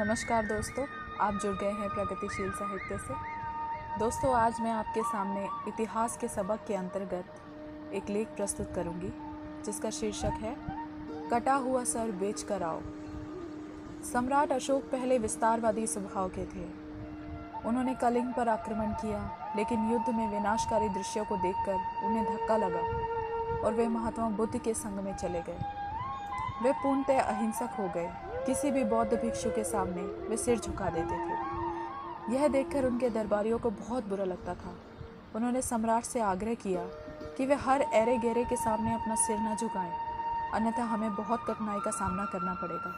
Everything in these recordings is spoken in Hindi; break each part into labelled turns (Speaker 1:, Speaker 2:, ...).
Speaker 1: नमस्कार दोस्तों, आप जुड़ गए हैं प्रगतिशील साहित्य से। दोस्तों, आज मैं आपके सामने इतिहास के सबक के अंतर्गत एक लेख प्रस्तुत करूंगी जिसका शीर्षक है कटा हुआ सर बेच कर आओ। सम्राट अशोक पहले विस्तारवादी स्वभाव के थे। उन्होंने कलिंग पर आक्रमण किया, लेकिन युद्ध में विनाशकारी दृश्यों को देखकर उन्हें धक्का लगा और वे महात्मा बुद्ध के संग में चले गए। वे पूर्णतः अहिंसक हो गए। किसी भी बौद्ध भिक्षु के सामने वे सिर झुका देते थे। यह देखकर उनके दरबारियों को बहुत बुरा लगता था। उन्होंने सम्राट से आग्रह किया कि वे हर ऐरे गहरे के सामने अपना सिर न झुकाएं, अन्यथा हमें बहुत कठिनाई का सामना करना पड़ेगा।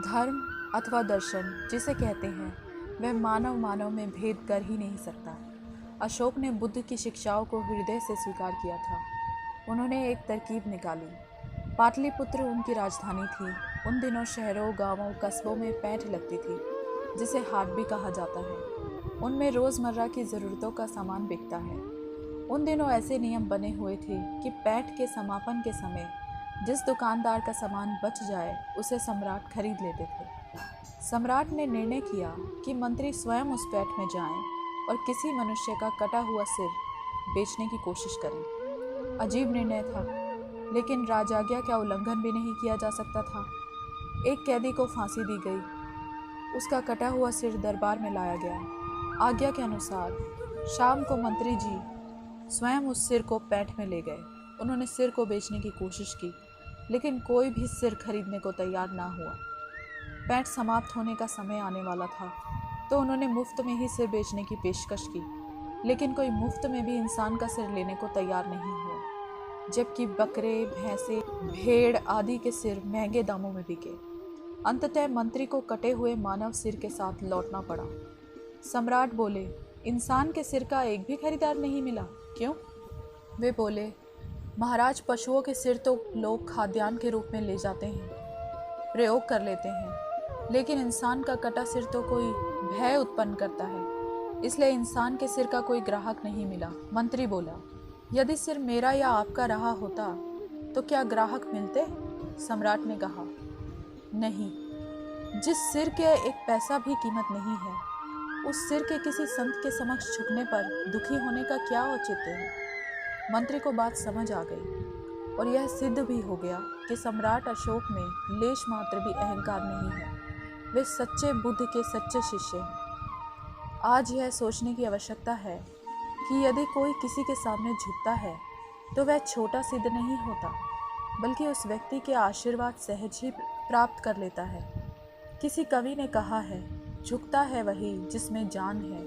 Speaker 1: धर्म अथवा दर्शन जिसे कहते हैं, वह मानव में भेद कर ही नहीं सकता। अशोक ने बुद्ध की शिक्षाओं को हृदय से स्वीकार किया था। उन्होंने एक तरकीब निकाली। पाटलिपुत्र उनकी राजधानी थी। उन दिनों शहरों, गांवों, कस्बों में पैठ लगती थी, जिसे हाट भी कहा जाता है। उनमें रोज़मर्रा की ज़रूरतों का सामान बिकता है। उन दिनों ऐसे नियम बने हुए थे कि पैठ के समापन के समय जिस दुकानदार का सामान बच जाए, उसे सम्राट खरीद लेते थे। सम्राट ने निर्णय किया कि मंत्री स्वयं उस पैठ में जाएं और किसी मनुष्य का कटा हुआ सिर बेचने की कोशिश करें। अजीब निर्णय था, लेकिन राजआज्ञा का उल्लंघन भी नहीं किया जा सकता था। एक कैदी को फांसी दी गई। उसका कटा हुआ सिर दरबार में लाया गया। आज्ञा के अनुसार शाम को मंत्री जी स्वयं उस सिर को पैठ में ले गए। उन्होंने सिर को बेचने की कोशिश की, लेकिन कोई भी सिर खरीदने को तैयार ना हुआ। पैठ समाप्त होने का समय आने वाला था, तो उन्होंने मुफ्त में ही सिर बेचने की पेशकश की, लेकिन कोई मुफ्त में भी इंसान का सिर लेने को तैयार नहीं हुआ, जबकि बकरे, भैंसे, भेड़ आदि के सिर महंगे दामों में बिके। अंततः मंत्री को कटे हुए मानव सिर के साथ लौटना पड़ा। सम्राट बोले, इंसान के सिर का एक भी खरीदार नहीं मिला, क्यों? वे बोले, महाराज, पशुओं के सिर तो लोग खाद्यान्न के रूप में ले जाते हैं, प्रयोग कर लेते हैं, लेकिन इंसान का कटा सिर तो कोई भय उत्पन्न करता है, इसलिए इंसान के सिर का कोई ग्राहक नहीं मिला। मंत्री बोला, यदि सिर मेरा या आपका रहा होता तो क्या ग्राहक मिलते? सम्राट ने कहा, नहीं। जिस सिर के एक पैसा भी कीमत नहीं है, उस सिर के किसी संत के समक्ष झुकने पर दुखी होने का क्या औचित्य है? मंत्री को बात समझ आ गई और यह सिद्ध भी हो गया कि सम्राट अशोक में लेश मात्र भी अहंकार नहीं है। वे सच्चे बुद्ध के सच्चे शिष्य हैं। आज यह सोचने की आवश्यकता है कि यदि कोई किसी के सामने झुकता है तो वह छोटा सिद्ध नहीं होता, बल्कि उस व्यक्ति के आशीर्वाद सहज ही प्राप्त कर लेता है। किसी कवि ने कहा है, झुकता है वही जिसमें जान है,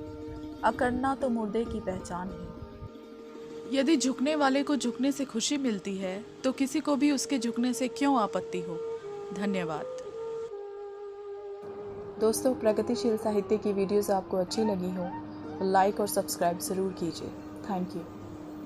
Speaker 1: अकड़ना तो मुर्दे की पहचान है। यदि झुकने वाले को झुकने से खुशी मिलती है, तो किसी को भी उसके झुकने से क्यों आपत्ति हो। धन्यवाद। दोस्तों, प्रगतिशील साहित्य की वीडियोस आपको अच्छी लगी हो तो लाइक और सब्सक्राइब ज़रूर कीजिए। Thank you.